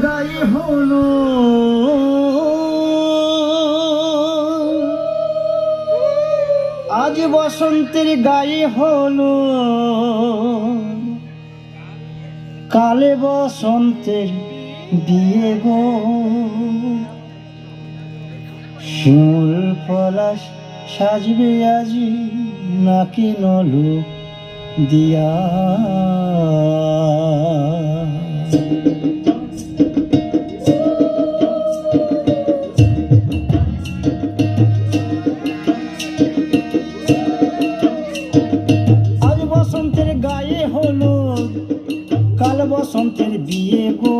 গায়ে হলো আজ বসন্তের গায়ে হলো কালে বসন্তের বিয়ে গো শিমুল পলাশ সাজবে আজি নাকি নলুক দিয়া আজ বসন্তের গায়ে হলো কাল বসন্তের বিয়ে গো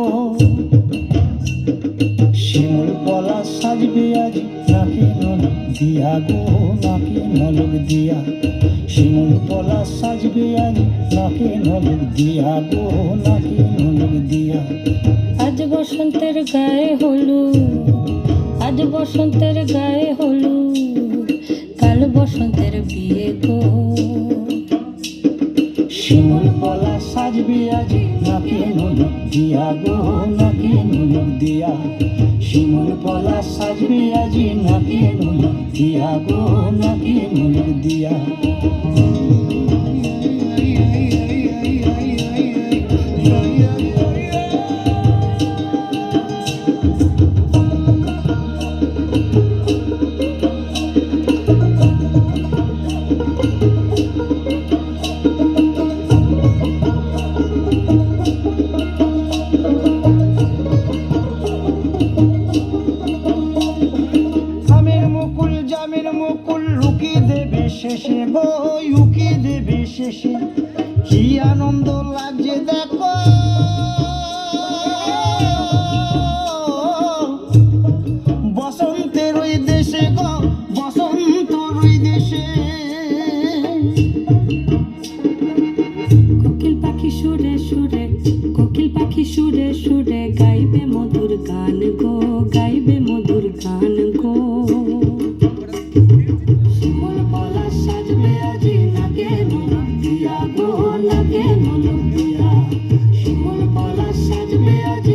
শিমুল পলাশ সাজবে আজ নাকি নলুক দিয়া গো নাকি নলুক দিয়া শিমুল পলাশ সাজবে আজ নাকি নলুক দিয়া গো নাকি নলুক দিয়া আজ বসন্তের গায়ে হলু আজ বসন্তের গায়ে হলু কাল বসন্তের বিয়ে গো শিমুল পলাশ সাজবে আজ নাকি নলুক দিয়া গো নাকি নলুক দিয়া শিমুল পলাশ সাজবে আজ নাকি নলুক দিয়া গো নাকি নলুক দিয়া মুকুল লুকি দেবে শেষে গো লুকি দেবে শেষে কি আনন্দ লাগছে দেখো বসন্তের ওই দেশে গো বসন্তর ওই দেশে কোকিল পাখি সুরে সুরে কোকিল পাখি সুরে সুরে গাইবে মধুর গান গো গাইবে মধুর গান গো শিমুল পলাশ সাজবে আজি নাকি নলুক দিয়া গো নাকি নলুক দিয়া শিমুল পলাশ সাজবে আজি